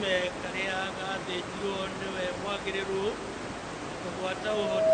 karume karia gathĩnjirwo nĩwe mwagĩrĩru kũgwata ũhoti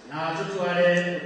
na tutware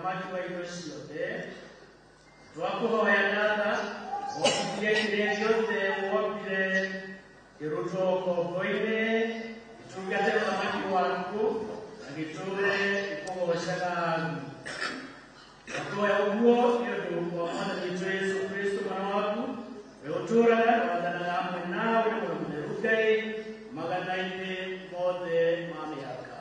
muthamaki wa indo ciothe twakuhoya Data wokirie kĩrĩa gĩothe wombire kĩrutwo kombo-inĩ gĩtungate ũthamaki waku na gĩtũũre gĩkũgocaga twakuhoya ũguo nĩ ũndũ wa Mwathani witũ Yesu Kristo mwana waku we ũtũũraga na wathanaga hamwe nawe na mũrũmĩrĩru Ngai magana-inĩ mothe ma mĩaka.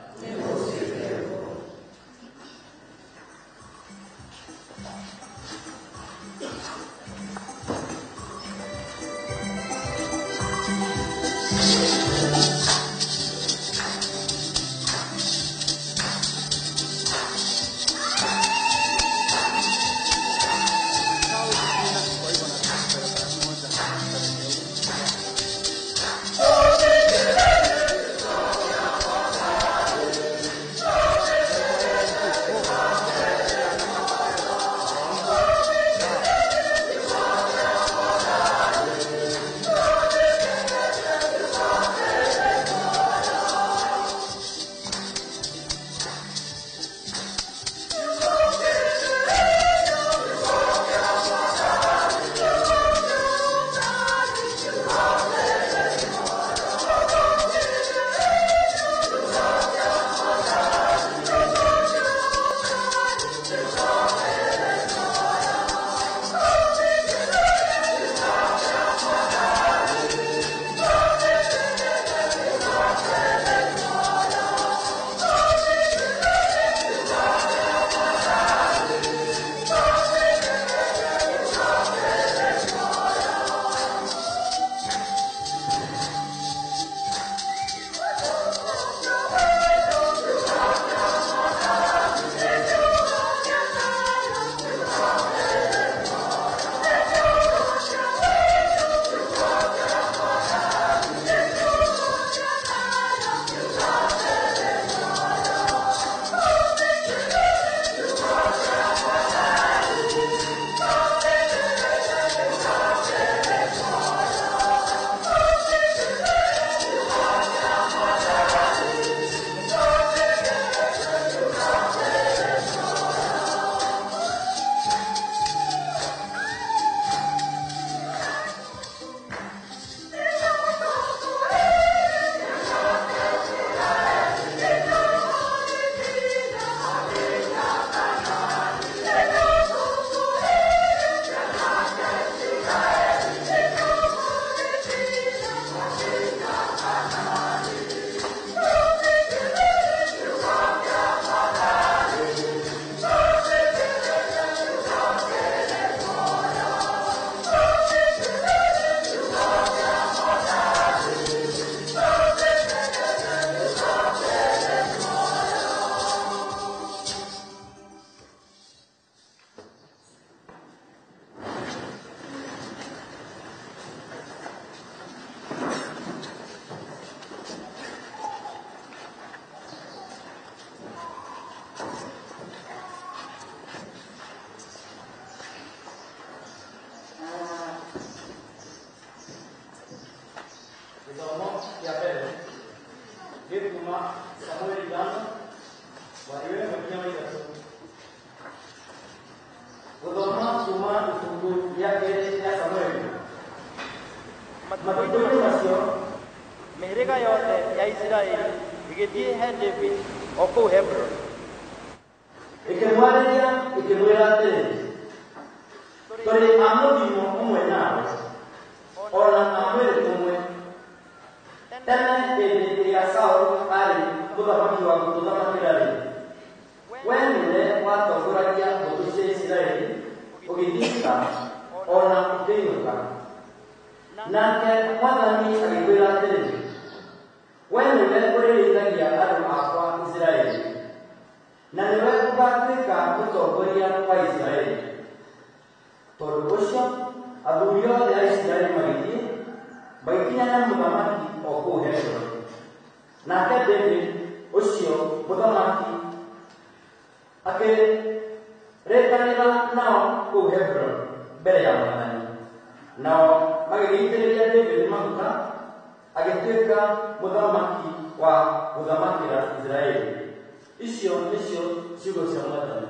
Icio nicio ciugo cia Mwathani.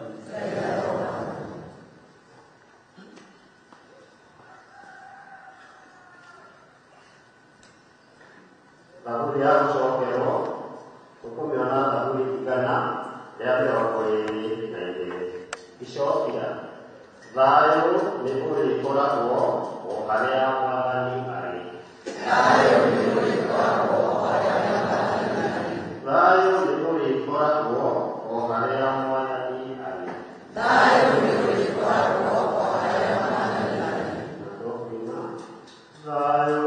Zaburi ya Mucokero ukumyona zaburi igana ya mirongo ibiri na ibiri icokera zayo nibwo ikoraho oharea mwathani ari zayo nibwo ikoraho oharea mwathani ari zayo nibwo ikoraho oharea mwathani ari zayo nibwo ikoraho oharea mwathani ari zayo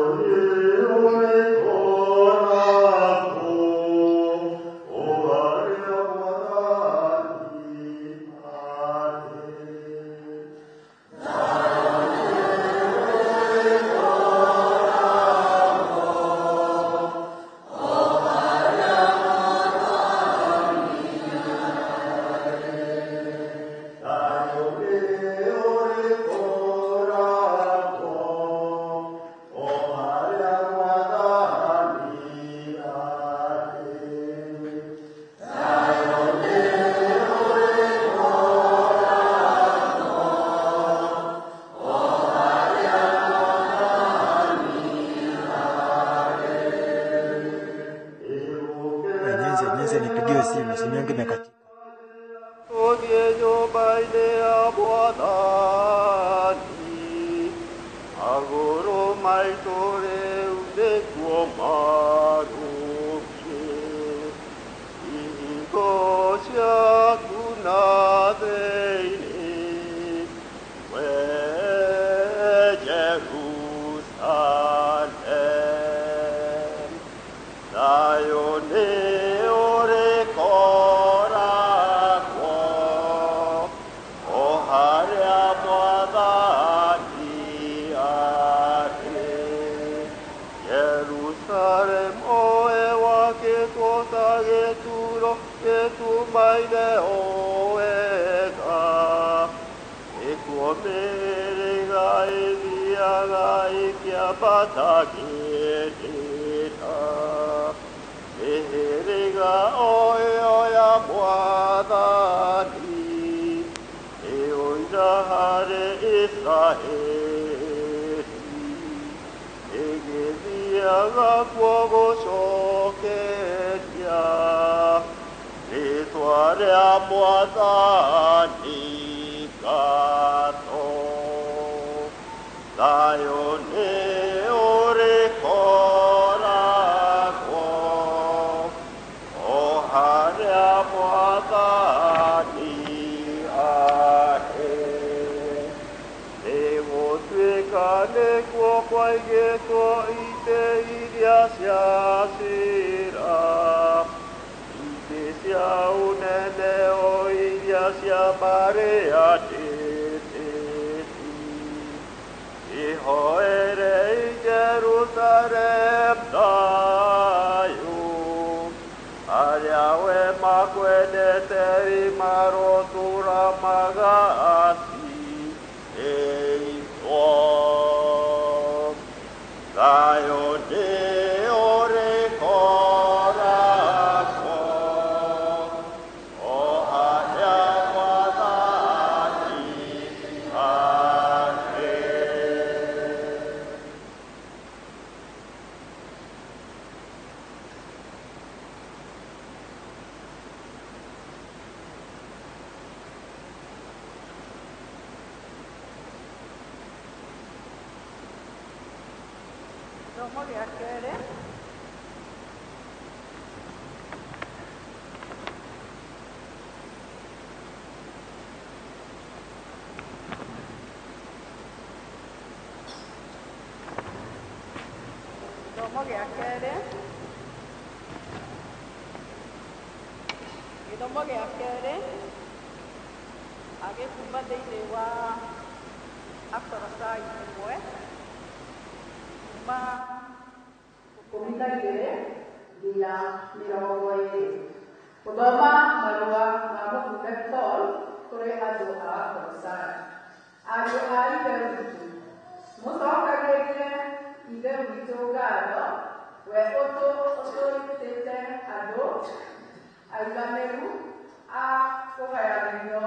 kũgayanĩrio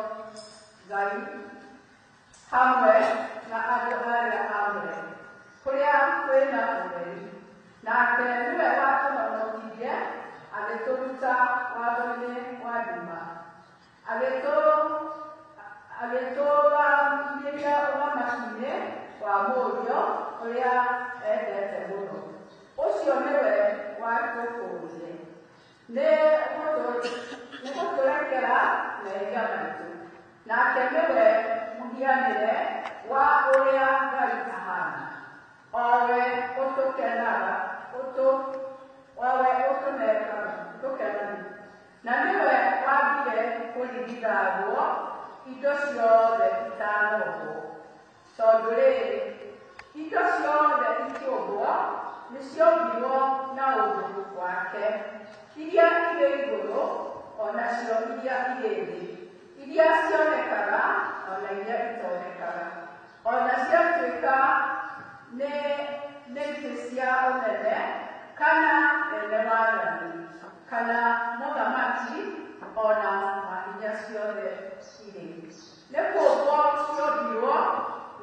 Ngai hamwe na andũ arĩa aamũre kũrĩa kwĩna ũtheri. Nake nĩwe watũhonokirie agĩtũruta watho-inĩ wa nduma, agĩtũrũgamĩrĩria ũthamaki-inĩ wa Mũriũ ũrĩa endete mũno. Ũcio nĩwe watũkũũrire, nĩ gũtũrekera mehia maitũ. Nake nĩwe mũhianĩre wa ũrĩa Ngai ahana, owe ũtũkenaga, ũtũkenaga, na nĩwe wambire kũrigithagwo indo ciothe itanogwo. Tondũ rĩrĩ, indo ciothe ikĩũmbwo nĩciombirwo na ũndũ wake, iria irĩ igũrũ onacio iria irĩ thĩ, iria cionekaga ona iria itonekaga, ona ciatuĩka nĩ itĩ cia ũnene kana ene wathani kana mũthamaki ona mahinya ciothe irĩ. Nĩ kũũmbwo ciombirwo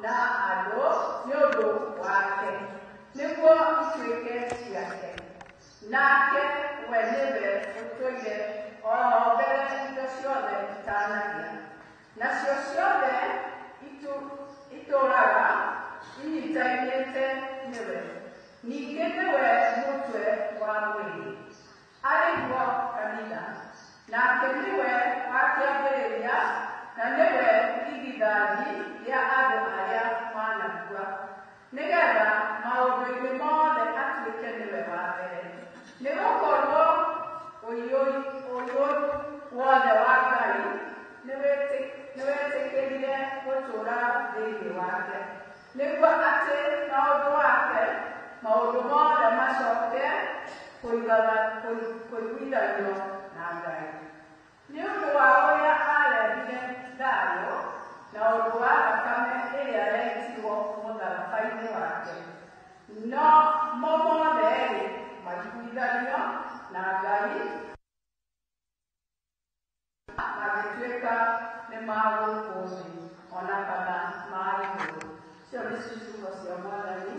na andũ nĩ ũndũ wake, nĩguo ituĩke ciake. Nake we nĩwe ũtũire o mbere indo ciothe itanagĩa, nacio ciothe itũũraga inyitanĩte nĩwe. Ningĩ nĩwe mũtwe wa mwĩrĩ, arĩ guo kanitha. Nake nĩwe wakĩambĩrĩria na nĩwe irigithathi rĩa andũ arĩa manakua, nĩgetha maũndũ-inĩ mothe atuĩke nĩwe wa mbere. Nĩgũkorwo ũiyũru wothe wa Ngai nĩwetĩkĩrire gũtũũra thĩinĩ wake, nĩguo atĩ maũndũ mothe macoke kũiguithanio na Ngai. Nĩ ũndũ wa ũrĩa arehire thayũ na ũndũ wa thakame ĩrĩa yetirwo mũtharaba-inĩ wake, no mo mothe maiguithanio na Ngai magĩtuĩka nĩ magũkũ thĩ ona kana marĩ igũrũ. Cio nĩ ciugo cia Mwathani.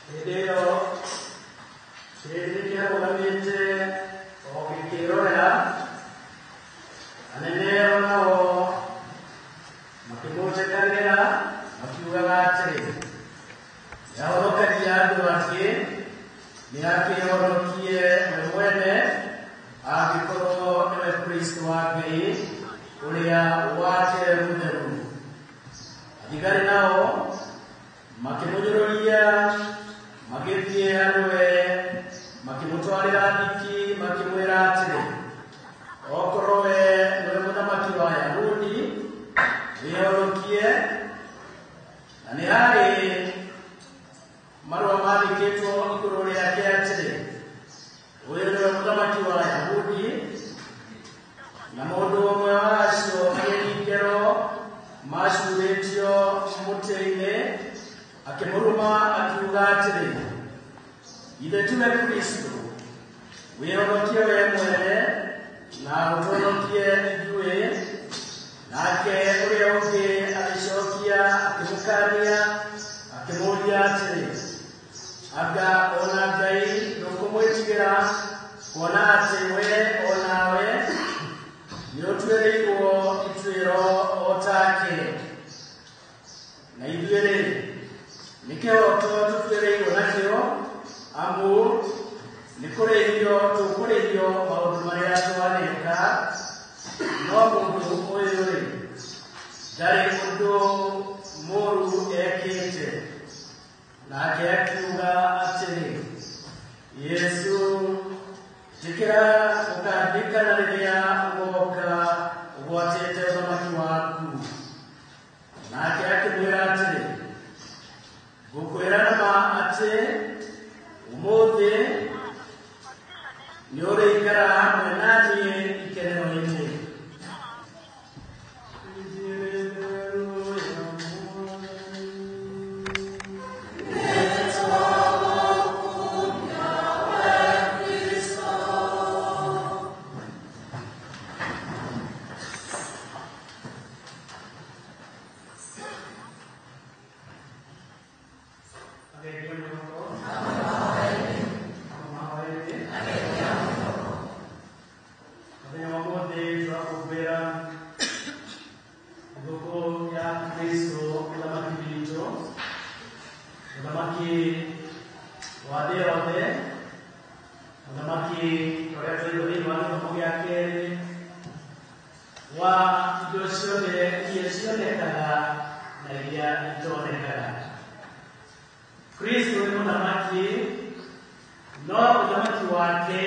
Video siruramente okikirorera anenero nao makimutekanira makiugaga atĩrĩ makimwĩra atĩrĩ, okorwo we nĩwe mũthamaki wa Ayahudi, wĩhonokie. Na nĩ harĩ marũa mandĩkĩtwo igũrũ rĩake atĩrĩ, ũyũ nĩwe mũthamaki wa Ayahudi. Na mũndũ ũmwe wa acio agĩthiĩ ngero macurĩtio mũtĩ-inĩ, akĩmũruma akiuga atĩrĩ, ithe tiwe Kristo, wĩhonokie we mwene na ũtũhonokie ithuĩ. Nake ũrĩa ũngĩ agĩcokia akĩmũkaania, akĩmũũria atĩrĩ, anga ona Ngai ndũkũmwĩtigĩra, kuona atĩ we onawe nĩũtuĩrĩirwo ituĩro o take? Na ithuĩ-rĩ, nĩ kĩhoto tũtuĩrĩirwo nakĩo, amu nĩ kũrĩhio tũkũrĩhio maũndũ marĩa twaneka. No mũndũ ũyũ-rĩ, ndarĩ ũndũ mũũru ekĩte. Nake akiuga atĩrĩ, Yesu, njĩkĩra ũkandirikana rĩrĩa ũgoka ũgwatĩte ũthamaki waku. Nake akĩmwĩra atĩrĩ, ngũkwĩra nama atĩ ũmũthĩ nĩũrĩikara hamwe na niĩ ikenero-inĩ. Kristo ni mũthamaki, no ũthamaki wake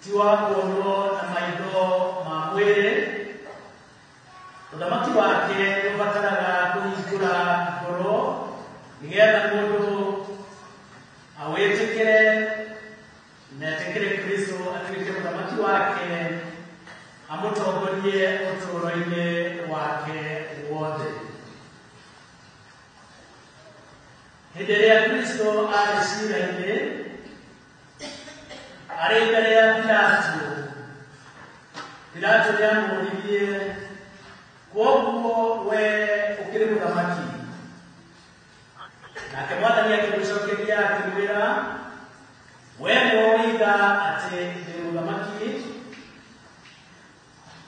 ti wa kuonwo na maitho ma mwĩrĩ. Ũthamaki wake nĩũbataraga kũhingũra ngoro, nĩgetha mũndũ awĩtĩkĩre na etĩkĩre Kristo atuĩke mũthamaki wake, amũtongorie ũtũũro-inĩ wake wothe. Hĩndĩ ĩrĩa Kristo arĩ ciira-inĩ, arĩ mbere ya Pilato, Pilato nĩamũũririe, kwoguo we ũkĩrĩ mũthamaki? Nake Mwathani akĩmũcokeria akĩmwĩra, we nĩwoiga atĩ ndĩ mũthamaki.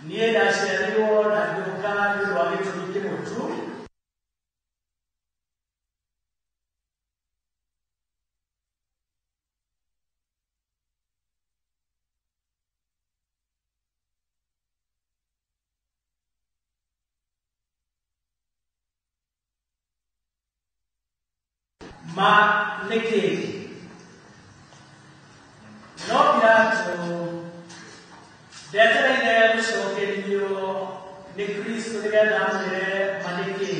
Niĩ ndaciarirwo na ngĩũka nĩ ũndũ wa gĩtũmi kĩmwe tu, ma nĩkĩ? No Pilato ndetereire gũcokerio nĩ Kristo nĩgetha amwĩre ma nĩkĩ.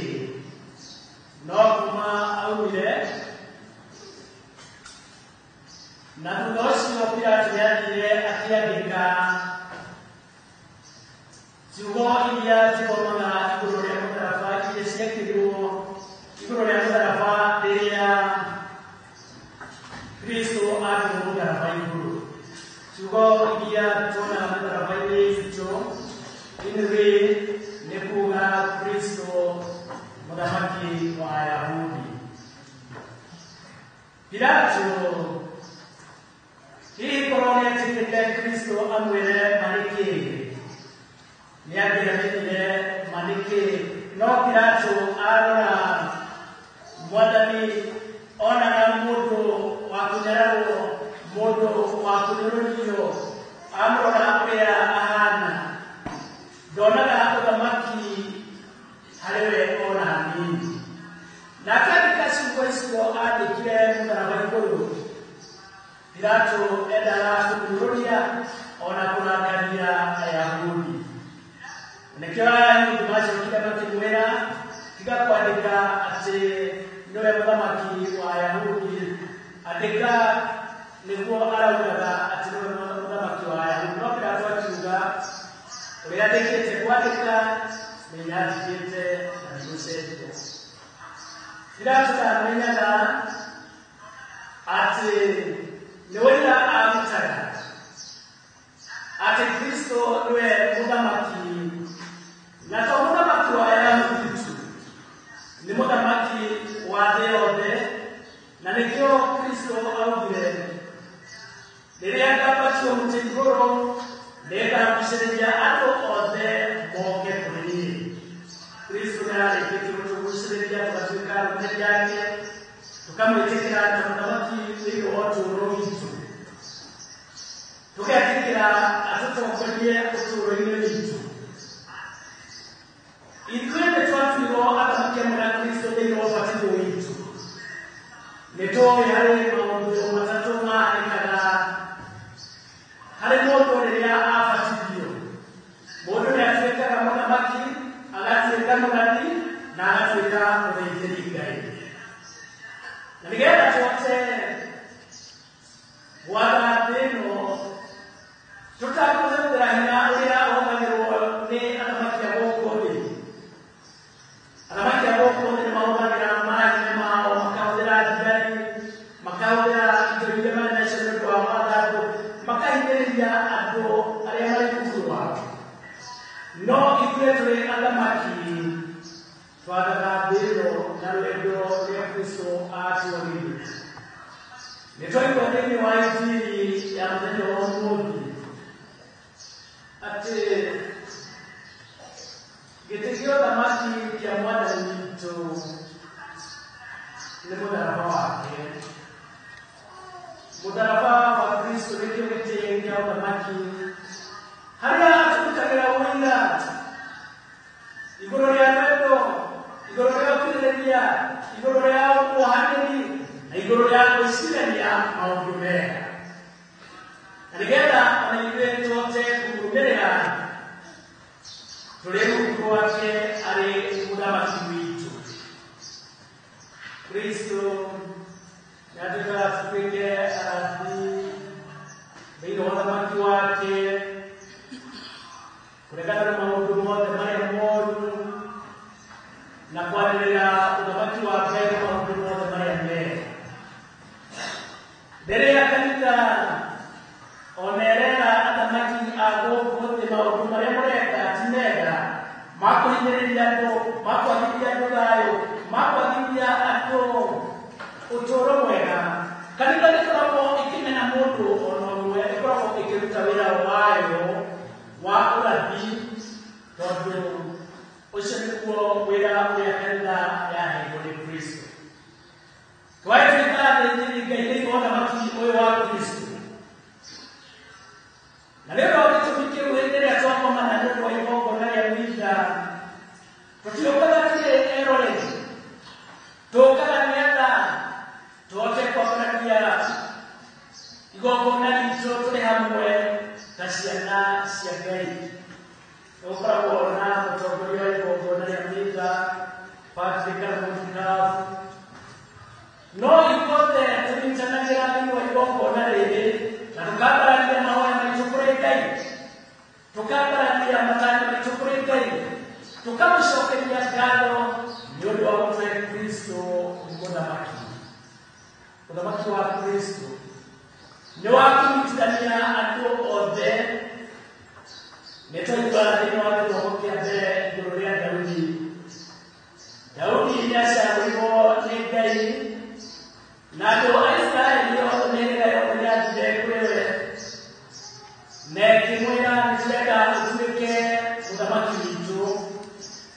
No kuma aumire, na thutha ũcio Pilato nĩathire akĩandĩka ciugo iria cikomaga igũrũ rĩa mũtharaba, iria ciekĩrirwo igũrũ rĩa mũtharaba rĩrĩa Kristo arĩ mũtharaba igũrũ. Ciugo iria tuonaga mũtharaba-inĩ witũ inĩ nĩ kuuga Kristo mũthamaki wa Ayahudi. Pilato hihi korwo nĩetĩkĩrire Kristo amwĩre ma nĩkĩ, nĩangĩamenyire ma nĩkĩ. No Pilato arora Mwathani, onaga mũndũ wa kũnyararwo, mũndũ wa kũnyũrũrio, amũrora ũrĩa ahana, ndonaga ũthamaki harĩ we ona hanini. Na akandĩka ciugo icio andĩkire mũtharaba igũrũ. Pilato endaga nĩathĩkĩte kwandĩka nĩnyandĩkĩte na nĩgũcenjia. Ndĩratũkamenyaga atĩ nĩ wĩra arutaga atĩ Kristo nĩwe mũthamaki, na to mũthamaki wa Ayahudi tu, nĩ mũthamaki wa thĩ yothe. Na nĩkĩo Kristo augire rĩrĩa ngabatio mũtĩ igũrũ nĩngagucĩrĩria andũ othe moke kũrĩ niĩ. Kristo nĩarĩkĩtie gũtũgucĩrĩria tũgatuĩka arũme ake, tũkamwĩtĩkĩra ta mũthamaki thĩinĩ wa ũtũũro witũ, tũgetĩkĩra atũtongorie ũtũũro-inĩ witũ. Ithuĩ nĩtwatuirwo athamaki amwe na Kristo thĩinĩ wa ũbatithio witũ. Nĩtũĩ harĩ maũndũ matatũ mahanĩkaga harĩ mũndũ rĩrĩa abatithio. Mũndũ nĩatuĩkaga mũthamaki, agatuĩka mũrathi, na agatuĩka mũthĩnjĩri Ngai. Na nĩgetha tũhote gwatha thĩ ĩno tũtakũhũthĩra hinya ũrĩa ũhũthagĩrwo nĩ athamaki a gũkũ thĩ. Athamaki a gũkũ thĩ nĩmahũthagĩra mahinya mao, makahũthĩra thigari, makahũthĩra indo iria marĩ nacio nĩ ũndũ wa gwatha andũ, makahinyĩrĩria andũ arĩa marĩ rungu rwao. No ithuĩ tũrĩ athamaki twathaga thĩ ĩno na rwendo rũrĩa Kristo atuonire. Nĩtwaigua thĩinĩ wa Injili ya mũthenya wa ũmũthĩ atĩ gĩtĩ kĩa ũthamaki kĩa Mwathani witũ nĩ mũtharaba wake. Mũtharaba wa Kristo nĩkĩo gĩtĩ kĩa ũthamaki, harĩa atũrutagĩra ũira igũrũ rĩa wendo, igũrũ rĩa ũkirĩrĩria, igũrũ rĩa ũhanĩri, na igũrũ rĩa gwĩcirania maũndũ mega. Na nĩgetha ona ithuĩ tũhote kũmũrũmĩrĩra tũrĩ rungu rwake arĩ mũthamaki witũ. Kristo nĩatwĩkaga tũtuĩke arathi thĩinĩ wa ũthamaki wake, kũregana na maũndũ mothe marĩa moru na kwarĩrĩra ũthamaki wake na maũndũ mothe marĩa mega. Rĩrĩa kanitha onerera athamaki a gũkũ thĩ maũndũ marĩa mũreka ti mega, makũhinyĩrĩria andũ, makwagithia andũ thayũ, makwagithia andũ ũtũũro mwega, kanitha nĩkoragwo ĩkĩmena mũndũ ona ũmwe, ĩkoragwo ĩkĩruta wĩra wayo wa ũrathi, tondũ ũcio nĩguo wĩra ũrĩa kanitha yaheirwo nĩ Kristo. Twatuĩka athĩnjĩri Ngai thĩinĩ wa ũthamaki ũyũ wa Kristo. Na rĩu gĩtũmi kĩu hĩndĩ ĩrĩa twakomana nĩ ũndũ wa igongona rĩa mitha, tũtiũkaga tũrĩ eroreri, tũkaga nĩgetha tũhote kwambararia igongona ritũ tũrĩ hamwe ta ciana cia Ngai. Nĩgũkoragwo na mũtongoria wa igongona rĩa mitha, Patrick Mũtikabu. No ithuothe tũnyitanagĩra thĩinĩ wa igongona rĩrĩ na tũkambararia mahoya maitũ kũrĩ Ngai, tũkambararia matanya maitũ kũrĩ Ngai, tũkamũcokeria ngatho nĩ ũndũ wa gũtũhe Kristo mũthamaki. Ũthamaki wa Kristo nĩ wa kũnyitithania andũ othe. Nĩtwaigua thĩinĩ wa gĩthomo kĩa mbere igũrũ rĩa Daudi. Daudi nĩacagũrirwo nĩ Ngai na andũ a Isiraeli othe mĩhĩrĩga yothe nĩathire kwĩ we, na ĩkĩmwĩra nĩtũrenda ũtuĩke mũthamaki witũ.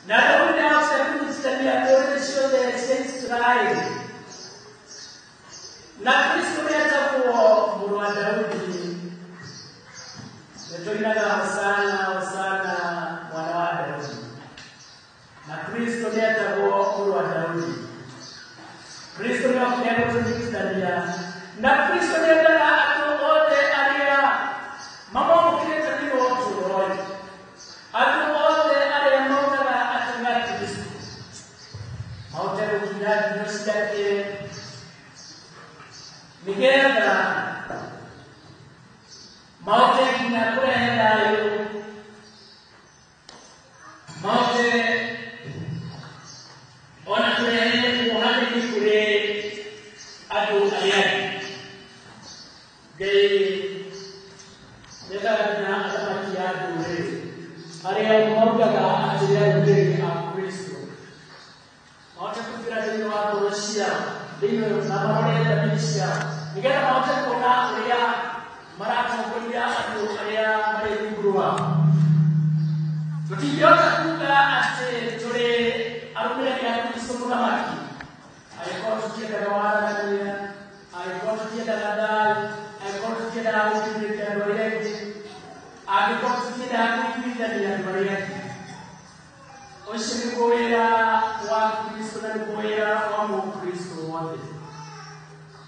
Na Daudi nĩahotire kũnyitithania ndũrĩrĩ ciothe cia Isiraeli. Na Kristo nĩetagwo mũrũ wa Daudi. Nĩtũinaga hosana hosana mwana wa Daudi. Na Kristo nĩetagwo mũrũ wa Daudi. Kristo nĩokire gũtũnyitithania, na Kristo nĩendaga andũ othe arĩa mamũkĩrĩte thĩinĩ wa ũtũũro ũyũ, andũ othe arĩa maugaga atĩ nĩ Akristo, mahote gũkinya ngingo ciake, nĩgetha mahote nginya kũrehe thayũ Dekana atamaki ya dure. Area maukaga ajira dure a Kristo. Maota kupira dino wa Russia. Dino na marone da Russia. Nigera maota kona area marata kulia atu area mare ngurua. Tukiona kuga ate tore arumele ya Kristo munamaki. Alikuwa tukienda na wana dunia. Alikuwa tukienda na dai. Alikuwa tukienda na ushiriki na royeki. Alikuwa tukienda na kuipita na royeki. Oshiriki kuera wa Kristo na kuera wa Mkristo wote.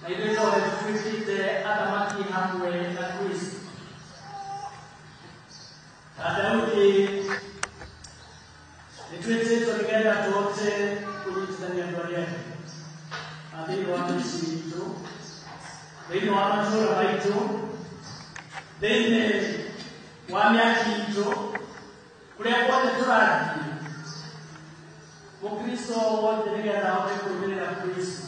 Na hivyo ndio tuipite atamaki hamwe na Kristo. Adaudi nituweze tuligenda tote kujitania royeki. Adili wa misitu. Dene w'amatora baitu, dene w'amyakiito, kulia wote turadi. Mukristo wote nigenda wote kurumirira Kristo.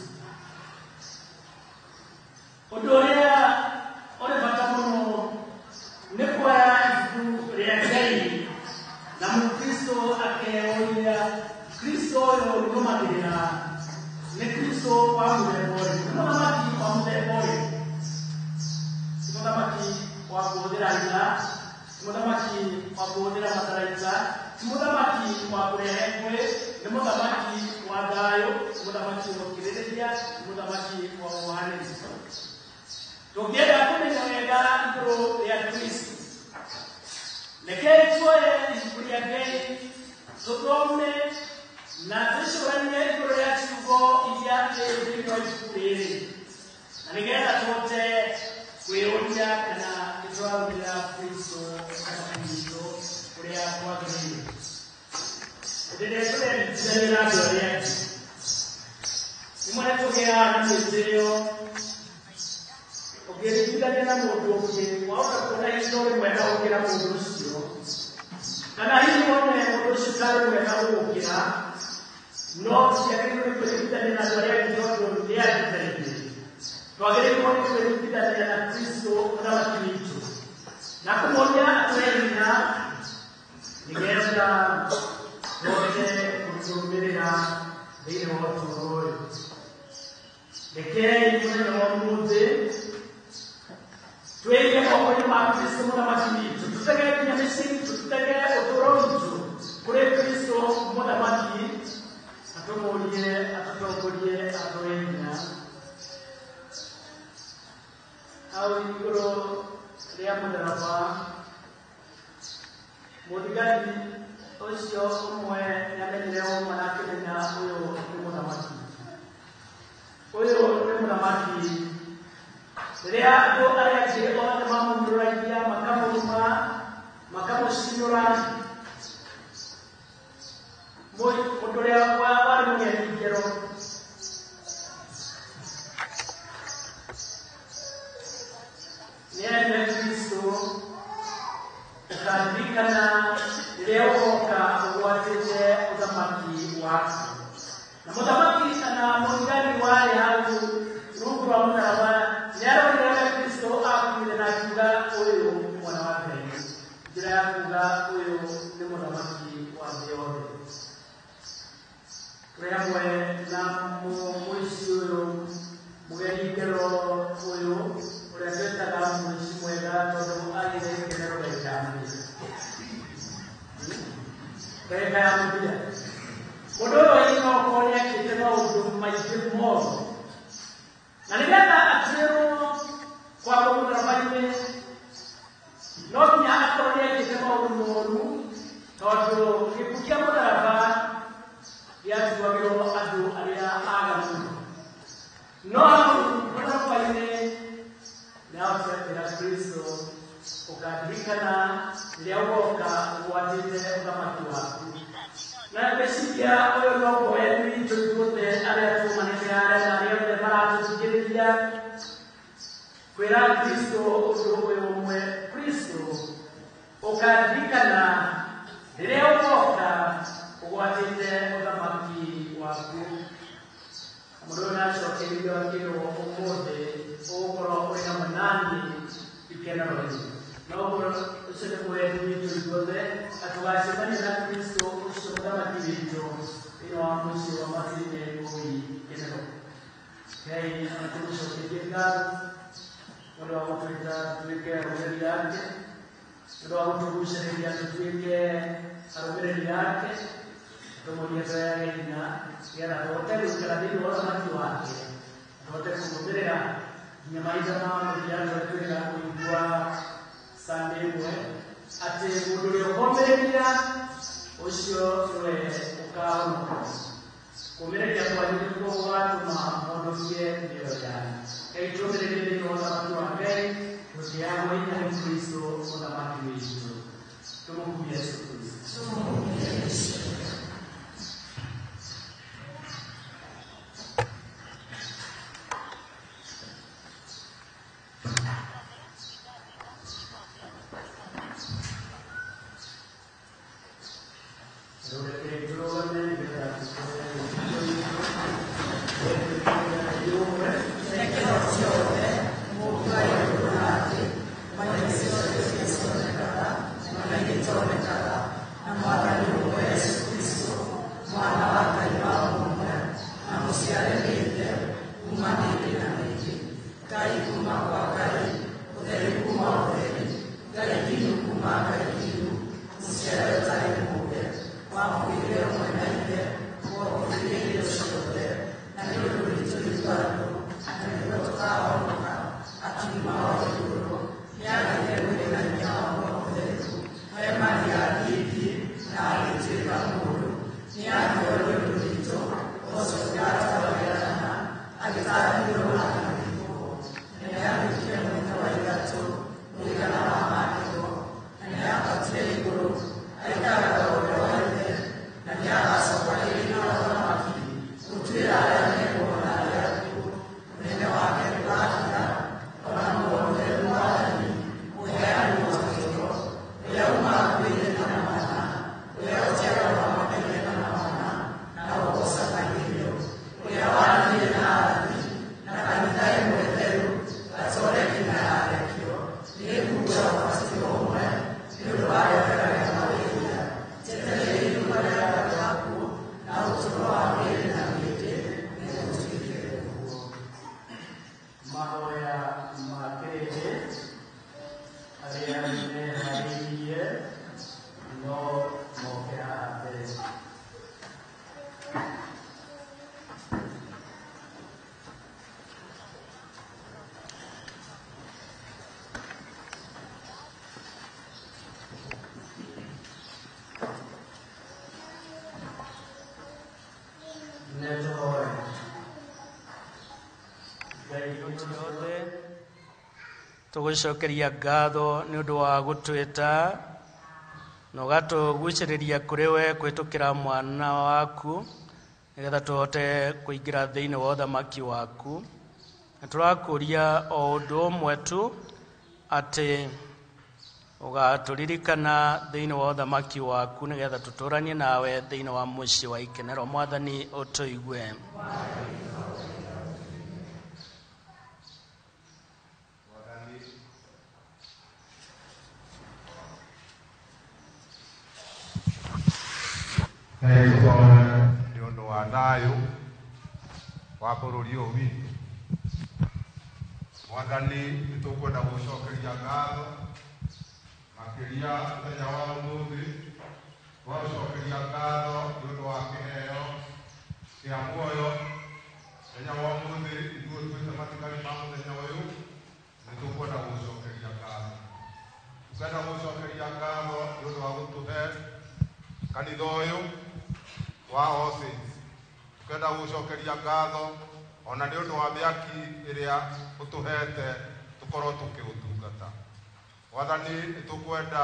Odorea ole batamuno nekwaya ifu reagai na Mukristo akeoya Kristo yo lumagira ne Kristo kwa mubebore lumagamaki kwa mubebore mutamaki wa kuodera ina mutamaki wa kuodera mataraita mutamaki wa kurehekwe mutamaki wa dayo mutamaki wa kiredia mutamaki wa uhanisi togera kumenya wega ndro ya Kristo neketsoe kuria gei sotome na zishoranye ndro ya chugo iyake ndro ikupere anigenda tote kuyonya kana kitwalo ya Kristo kama Kristo kuria kwa gei ndere tole nzera dore imwana togera na mzeo Ogera na moto ke waona kuna historia mwenda ogera mudusio kana hii mwone mudusio kale mwenda ogera no siakini kulipita na doria kidogo ndia kitende twagere mwone kulipita na Kristo na wakilicho na kumoja atwelina nigenda wote kutumbelea ile watu wao dekei mwene wa mude twende kwa Kristo mwana makini tutakaye kunyamishini tutakaye utorojo kule Kristo mwana makini atomolie atoenda au ngoro lea mdaraba modigani osio mwe nameleo manake na huyo mwana makini huyo mwana makini Lea do area je on mamu muraia makamu sinora moi motorea wa mwenye kijero Nia Kristo kadikana leo ka watete utamaki wako na mutamaki ana mongani wale hao ruku wa mtarawa Nyaro ndio Kristo akuile na kuga oyo mwana wake. Jira ya kuga oyo ni mwana wake wa Diode. Kreamwe na mwisi oyo mwelikero oyo uleta kama mwisi mwega todo aile kenero bekani. Kaya ya mbia. Kodoro ino konya kitema uduma yimo. Nalingana atero kwa Mungu na mimi noti anakorea kisema ulimwengu toto kipukia mdaraba ya tuwagiro adu alia aga no kwa ile na kwa Kristo ukadikana leo kuwatende kama watu na besikia oyo no kweli tutote ala tumanekea na leo de mara tukiria kwera Kristo oyo mwe Kristo ukadikana leo kuwatende kama watu mudona shokeli wakiro omote okoro kwenda manani ikena roho no tumucokerie ngatho nĩ wa gũtwĩta tuĩke arũmĩrĩri ake, nĩ wa gũtũgucĩrĩria tũtuĩke arũmĩrĩri ake, tũmũrie tweyage hinya nĩgetha tũhote gũikara thĩinĩ wa ũthamaki wake, tũhote kũrũmĩrĩra nginya mahinda ma mũthia tũrĩa twĩrĩga kũigua Sunday ĩmwe atĩ mũndũ ũrĩa ũkomĩrĩria ũcio nĩwe ũkahonoka. Kũmĩrĩria kwanyu nĩkuo gũgatũma mũhonokie mĩoyo yanyu. Ngai tũmĩrĩrie thĩinĩ wa ũthamaki wa Ngai, tũkĩheagwo hinya nĩ Kristo mũthamaki witũ. Tũmũkumie Yesu Kristo. Tũgũcokeria ngatho nĩ ũndũ wa gũtwĩta na ũgatũgucĩrĩria kũrĩ we kũhĩtũkĩra mwana waku nĩgetha tũhote kũingĩra thĩinĩ wa ũthamaki waku. Na tũrakũria o ũndũ ũmwe tu atĩ ũgatũririkana thĩinĩ wa ũthamaki waku nĩgetha tũtũranie nawe thĩinĩ wa mũciĩ wa ikenero. Mwathani ũtũigue. Nĩ ũndũ wa thayũ wa bũrũri ũyũ witũ, Mwathani nĩtũkwenda gũcokeria ngatho makĩria mũthenya wa ũmũthĩ, twacokeria ngatho nĩ ũndũ wa kĩheo kĩa muoyo. Mũthenya wa ũmũthĩ ithuĩ twĩte matigari ma mũthenya ũyũ nĩtũkwenda gũcokeria ngatho. Tũkwenda gũcokeria ngatho nĩ ũndũ wa gũtũhe kanitha ũyũ wa All Saints. Tũkwenda gũcokeria ngatho ona nĩ ũndũ wa mĩaki ĩrĩa ũtũhete tũkorwo tũkĩũtungata. Mwathani nĩtũkwenda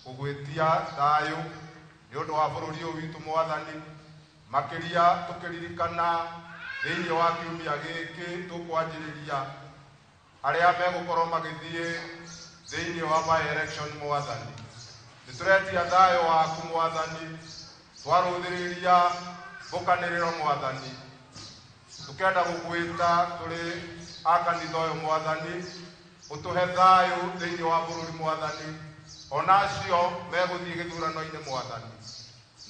kũgwĩtia thayũ nĩ ũndũ wa bũrũri ũyũ witũ Mwathani, makĩria tũkĩririkana thĩinĩ wa kiumia gĩkĩ tũkwanjĩrĩria arĩa megũkorwo magĩthiĩ thĩinĩ wa by-election. Mwathani nĩtũretia thayũ waku Mwathani, twarũthĩrĩria mbũkanĩrĩro Mwathani, tũkenda gũkwĩta tũrĩ a kanitha ũyũ Mwathani, ũtũhe thayũ thĩinĩ wa bũrũri Mwathani, ona acio megũthiĩ gĩthurano-inĩ Mwathani.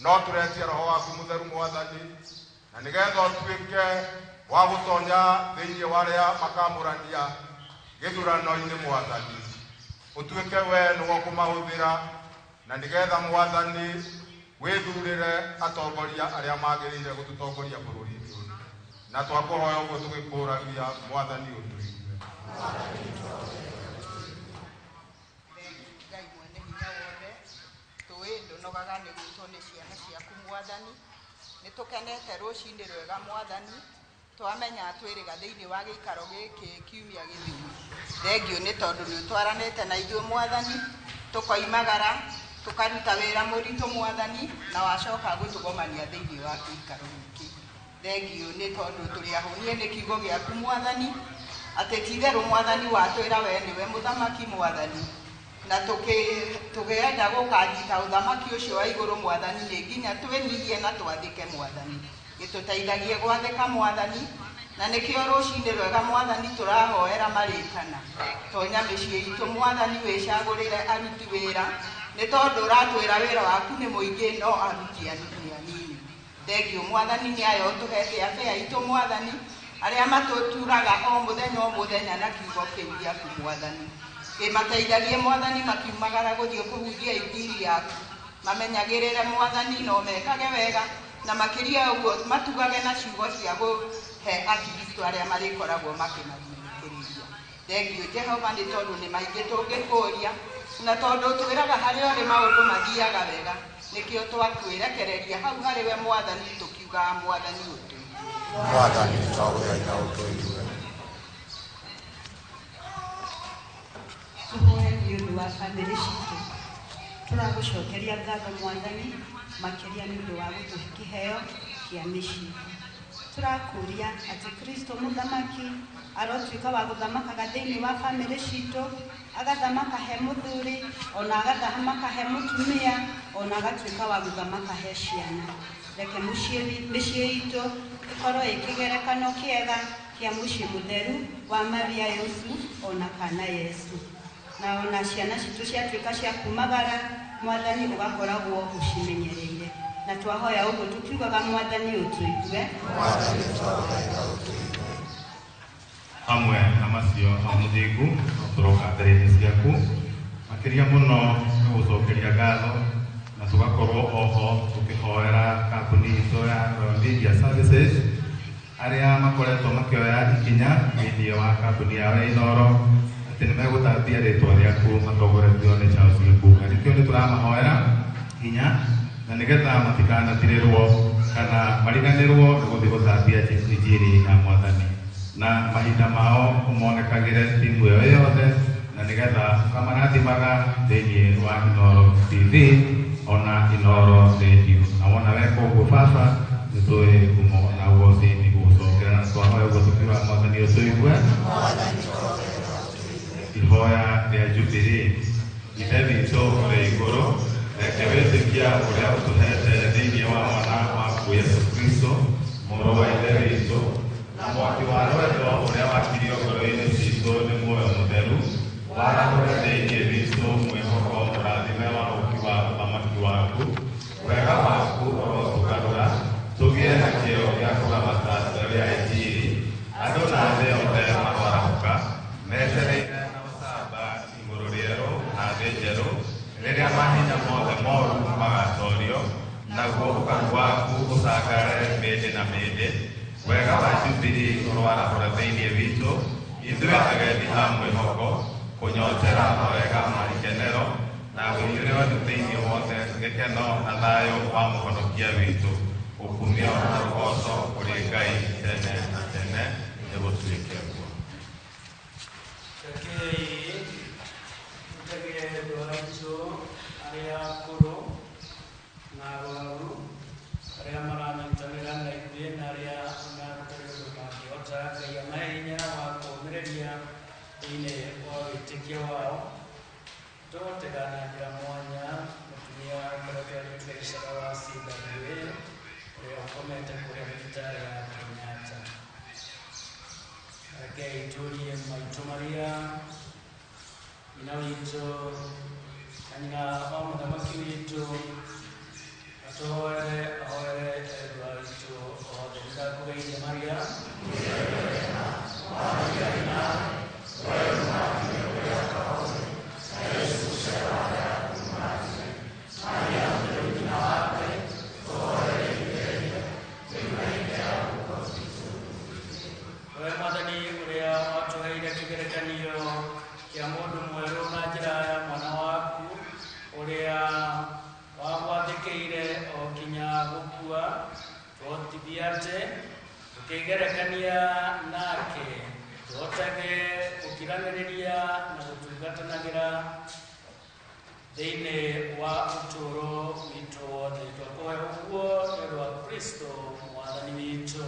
No tũretia roho waku mũtheru Mwathani, na nĩgetha ũtuĩke wa gutonya thiini waria makamurania githurano-ini Mwathani utuike we niwo kumahuthira na nigetha Mwathani withurire atongoria aria magirire gututongoria bururi-ini uyu na twakuhoya uguo tugikuragia Mwathani utuigue. Ngai mwene hinya wothe tuwi ndunogaga ni gwitwo ni ciana ciaku Mwathani nitukenete rucini rwega Mwathani twamenya twiriga thiini wa giikaro giki kiumia githiru. Thengio ni tondu ni utwaranite na ithuĩ Mwathani tukoimagara tukaruta wira muritu Mwathani na wacoka gutugomania thiini wa giikaro giki. Thengio ni tondu turi ahonie ni kiugo giaku Mwathani ati titheru Mwathani watwira we niwe muthamaki Mwathani na tukienda gukanyita uthamaki ucio wa iguru Mwathani ni nginya twinithie na twathike Mwathani gituteithagie gwathika Mwathani na nikio rucini rwega Mwathani turahoera marikana tonya micii itu Mwathani wicagurire aruti wira ni tondu uratwira wira waku ni muingi no aruti anini. Thengio Mwathani ni ayo tuhete afia itu Mwathani aria matuturaga o muthenya na kiugo kiu giaku Mwathani imateithagie Mwathani makiumagara guthii kuhunjia injiri yaku mamenyagirire Mwathani no mekage wega na makiria uguo matugage na ciugo cia guhe akristo aria marikoragwo makimathikiriria. Thengio Jehova ni tondu ni maingi tungikuria na tondu twiraga hari ori maundu mathiaga wega nikio twakwirekereria hau hari we Mwathani tukiuga Mwathani utuigue. Mwathani twaguthaitha utuigue. Tuhoe ni undu wa family citu turagucokeria ngatho Mwathani makiria ni undu wa gutuhe kiheo kia micii. Turakuria ati Kristo muthamaki arotuika wa guthamakaga thiini wa family citu agathamaka he muthuri ona agathamaka he mutumia ona agatuika wa guthamaka he ciana. Reke micii itu ikorwo ikigerekano kiega kia mucii mutheru wa Maria Yusufu ona kana Yesu na ona ciana citu ciatuika cia kumagara Mwathani ugakoragwo ucimenyereire na twahoya uguo tukiugaga Mwathani utuigue. Hamwe na macio amuthingu turoka mbere-ini ciaku makiria muno gucokeria ngatho na tugakorwo oho tukihoera kambuni itu ya Media Services aria makoretwo makioya ikinya thiini wa kambuni yao ya Inooro ati ni megutambia ritwa riaku matongoretio ni Charles Gikuga. Nikio ni turamahoera hinya na nigetha matikanatirĩrwo kana mariganĩrwo nĩ gũthiĩ gũthambia injiri ya Mwathani na mahinda mao monekagĩre timu ĩyo yothe na nigetha kamarathimaga thĩinĩ wa Inooro TV ona Inooro Radio na wona weka ũguo baba nĩtũĩ kumona guo thĩinĩ gũgũcokera na twahoya ũguo tũkiuga Mwathani ũtũigue. Ihoya rĩa Jubilee ithe witũ ũrĩ igũrũ reke wĩtĩkia ũrĩa ũtũhete thĩinĩ wa mwana waku Yesu Kristo mũrũ wa ithe witũ na mwaki wa rwendo ũrĩa wakirio ngoro-inĩ citũ nĩ muoyo mũtheru warahũre thĩinĩ witũ mwĩhoko mũrathime wa ũki wa ũthamaki waku wega waku ũrotũgarũra tũgĩe na kĩyo gĩa kũramata rĩa injiri andũ na thĩ yothe marwarahũka metereire na ũcamba igũrũ rĩerũ na thĩ njerũ rĩrĩa mahinya mothe moru magatorio naguo ũkaru waku ũcangare mĩndĩ na mĩndĩ wega wa Jubilee ũrwarahũra thĩinĩ witũ ithuĩ agendi a mwĩhoko kũnyotera mawega ma ikenero na wĩiyũrĩro thĩinĩ wothe gĩkeno na thayũ wa mũhonokia witũ ũkumio na rũgoco kũrĩ Ngai tene na tene nĩgũtuĩke guo. Aria akũrũ na arwaru aria maranyitanĩra na ithuĩ na aria ona gũtarĩ ũndũ mangĩhota Ngai amahe hinya wa kũũmĩrĩria thĩinĩ wa wĩtĩkio wao. Tũgũtega na njĩra mwanya mũtumia wa Reverend Teresa wa CWA ũrĩa ũkomete kũrĩa thibitarĩ ya Kenyatta. Reke itũrie maitũ Maria nyina witũ nyina wa mũthamaki witũ atuhoere ahoere endwa witũ othe. Ndakũgeithia Maria kwamũkĩra thĩinĩ wa ũtũũro witũ wothe. Twakũhe ũguo nĩ ũndũ wa Kristo mwathani witũ.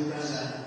Gracias.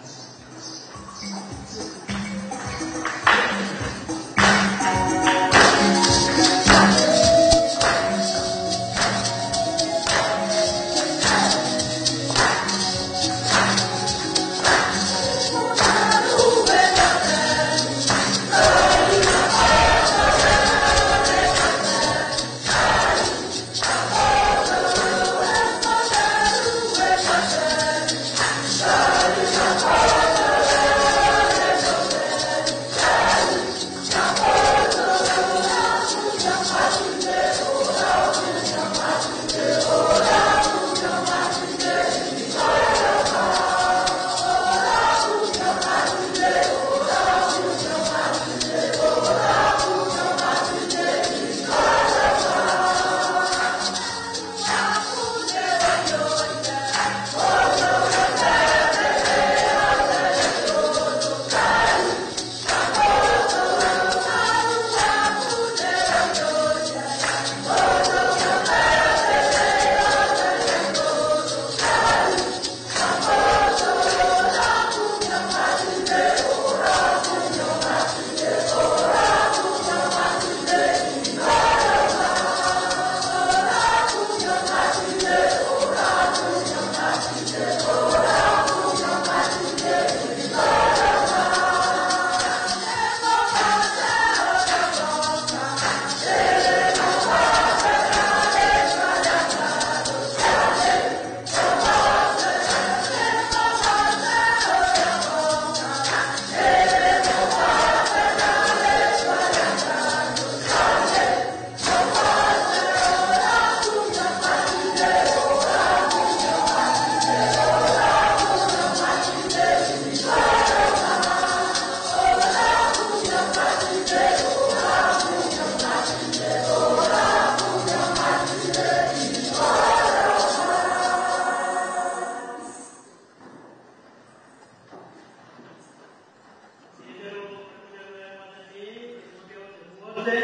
wothe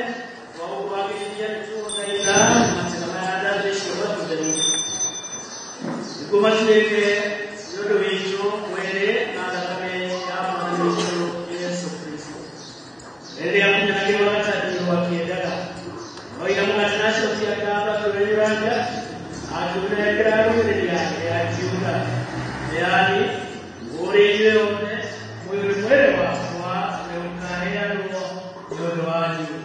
waugwagĩrĩria nĩtũgũthaitha matĩna maya ndathĩcio batũtherie nĩguo matuĩke nĩ ũndũ witũ mwĩrĩ na thakame ya mwathani witũ Yesu Kristo rĩrĩa kunyanagĩrwo gatathi wakĩendaga oira mũgatinacokia ngatho tũrĩnyũranga akĩmũnengera rũrĩrĩ yake akiuga yaani ũrĩire wothe mwĩrĩ wakwa nĩũkaheanwo nĩ ũndũ wanyu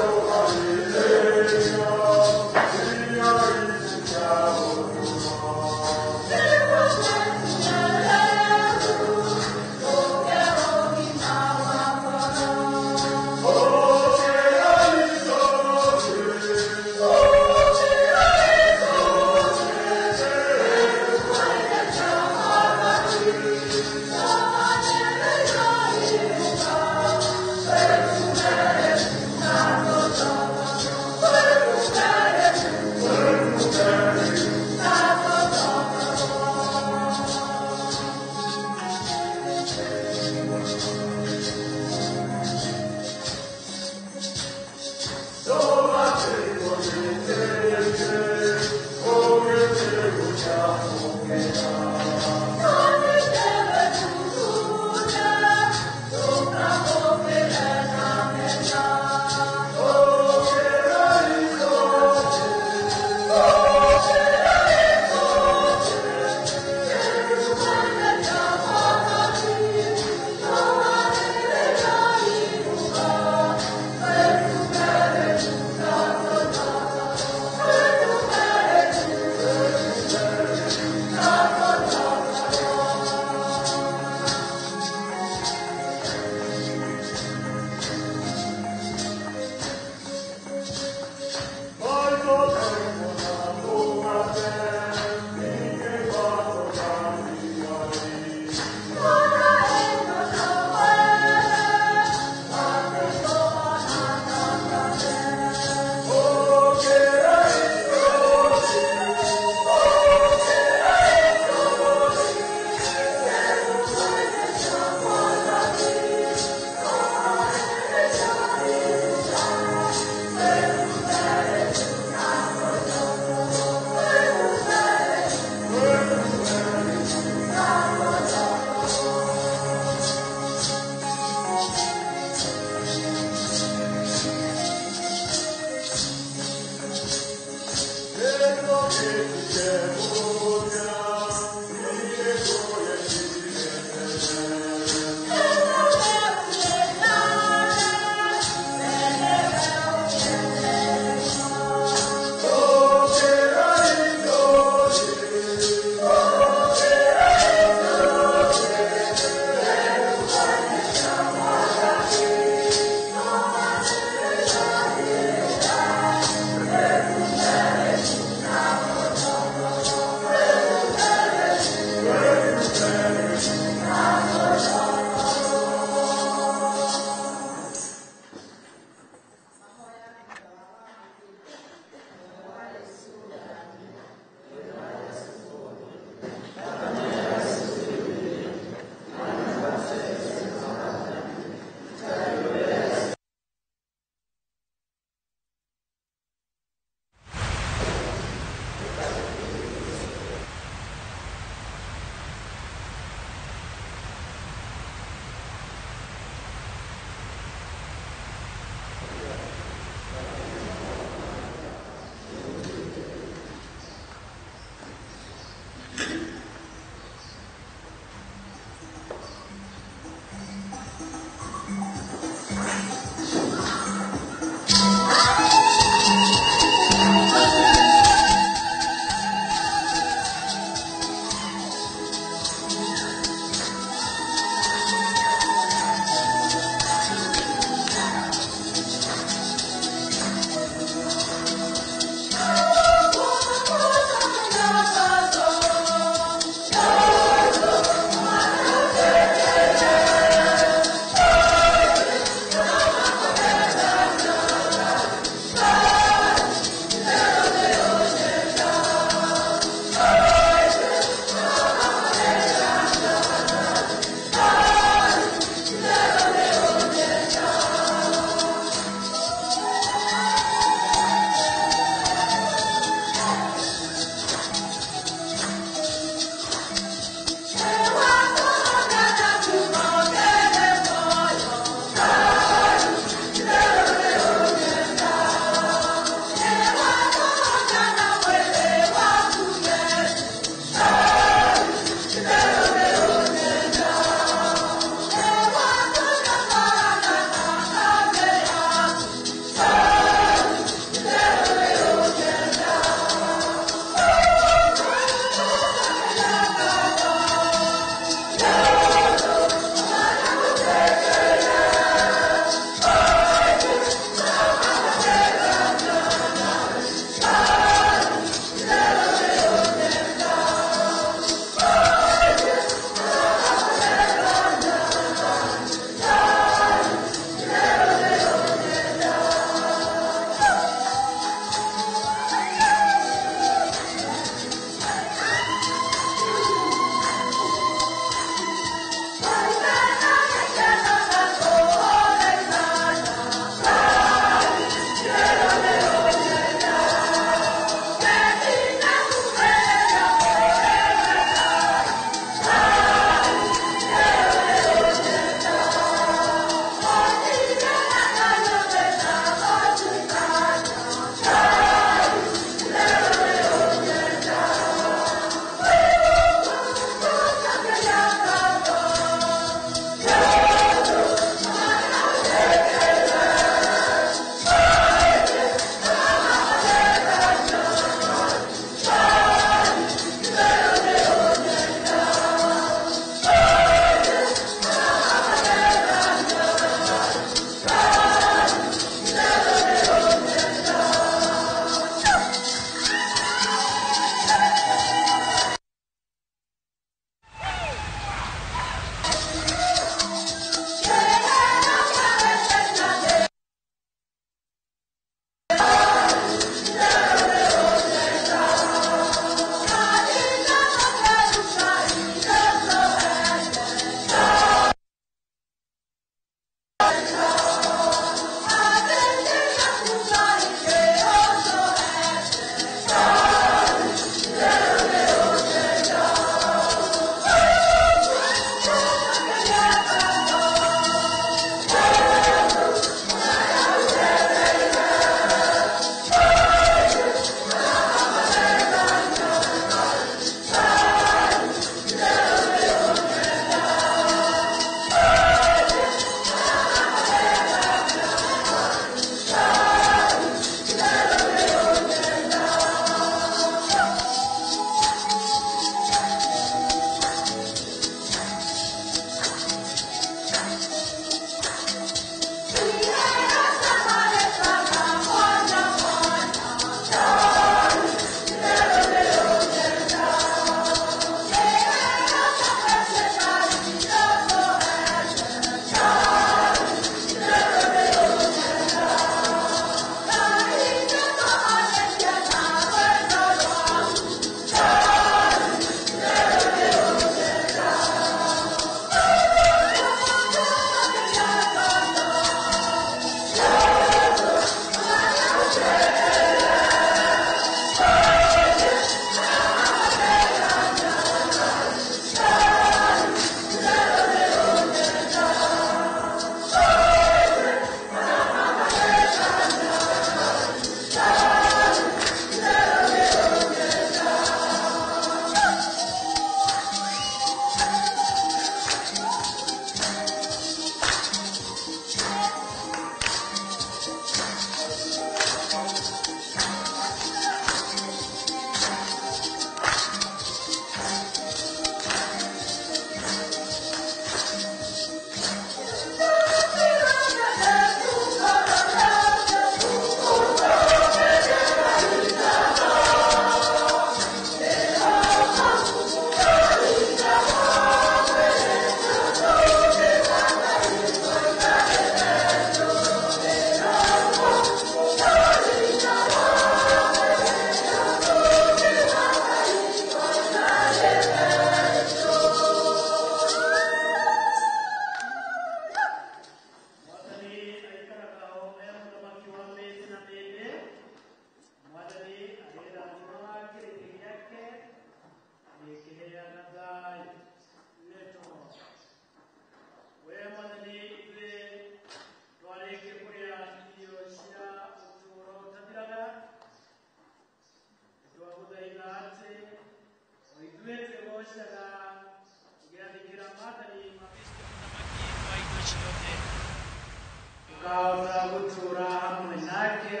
tukahota gutura hamwe nake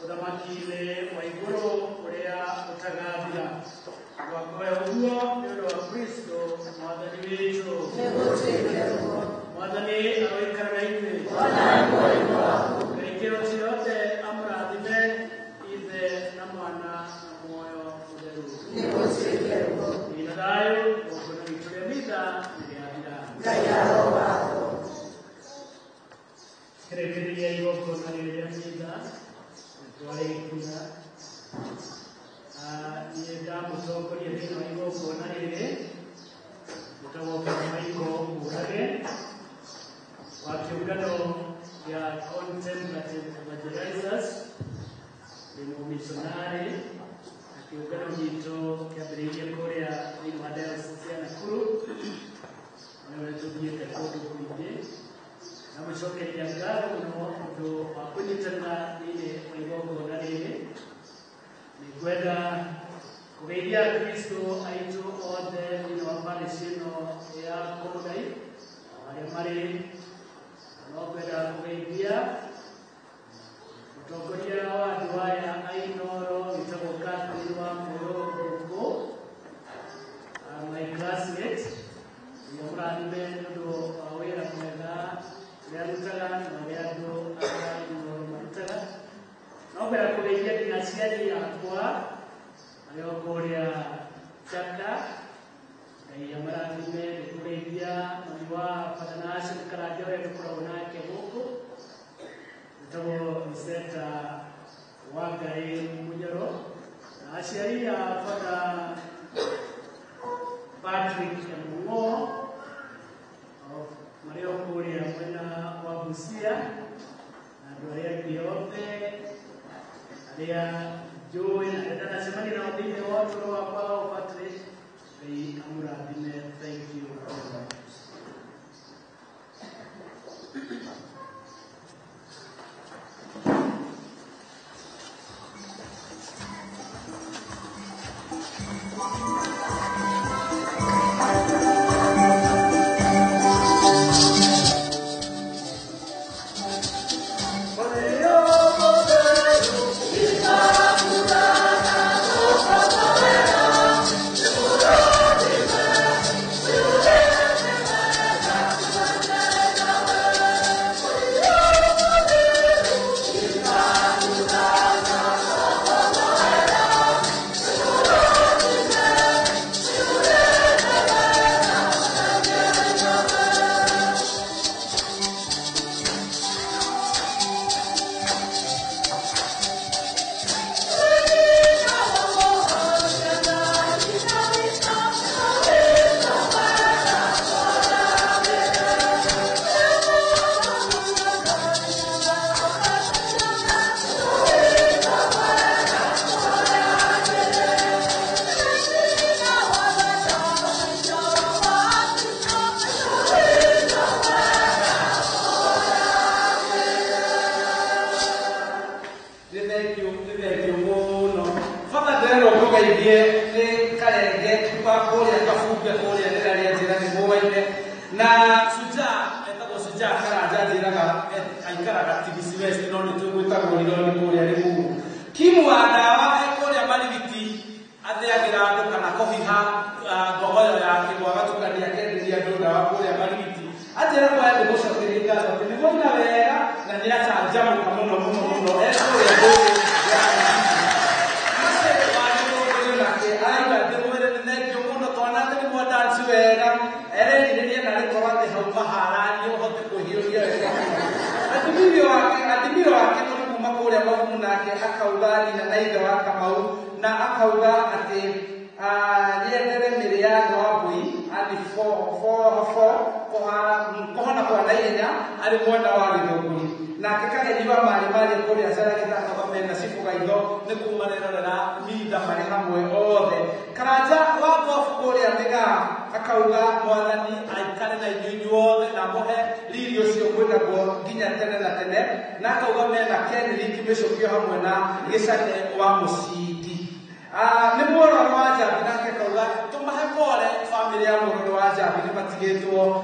uthamakine wa iguru uria utagathira wakoe uguo ni undu wa Kristo mwathani witu. Mwathani aroikara na ithuĩ Ngai kĩroti yothe amũrathime ithe na mwana na muoyo mũtheru. Ina thayũ gũkũ na gitu rĩa mitha nĩrĩathira. Ngai arogwatho. Kĩrĩkĩrĩria igongona rĩrĩ rĩa mitha nĩtwarĩkia. Niĩ ndamũtongoria thĩinĩ wa igongona rĩrĩ gĩtagwo Michael Mũrage wa kĩũngano gĩa Contemplative Evangelizers nĩ mũmissionary na kĩũngano gitũ kĩambĩrĩirie kũrĩa thĩinĩ wa diocese ya Nakuru na ũrĩa tũthiĩte kũndũ kũingĩ na mũcokeria ngatho mũno ũndũ wa kũnyitana thĩinĩ wa igongona rĩrĩ. Nĩngwenda kũgeithia Akristo aitũ othe thĩinĩ wa parish ĩno ya Komugai arĩa marĩ. No ngwenda kũgeithia mũtongoria wa andũ aya a Inooro wĩtagwo Catherine wa Mũrũngũ, my classmate ũrĩa mũrathime nĩ ũndũ wa wĩra mwega ũrĩa arutaga na ũrĩa andũ a Inooro marutaga. No ngwenda kũgeithia nginya aciari akwa arĩa kũrĩa Chaka. Ngai amarathime nĩ kũgeithia mami wa Father Nation Karanja ũrĩa tũkoragwo nake gũkũ wĩtagwo Mseta Wangai Mũnyoro, na aciari a Father Patrick Mũng'o marĩ o kũrĩa mwena wa Busia na andũ arĩa angĩ othe arĩa njũĩ na arĩa ndanacemania nao thĩinĩ wa ũtũũro wakwa wa Patrick. Ngai amũrathime. Thank you very much.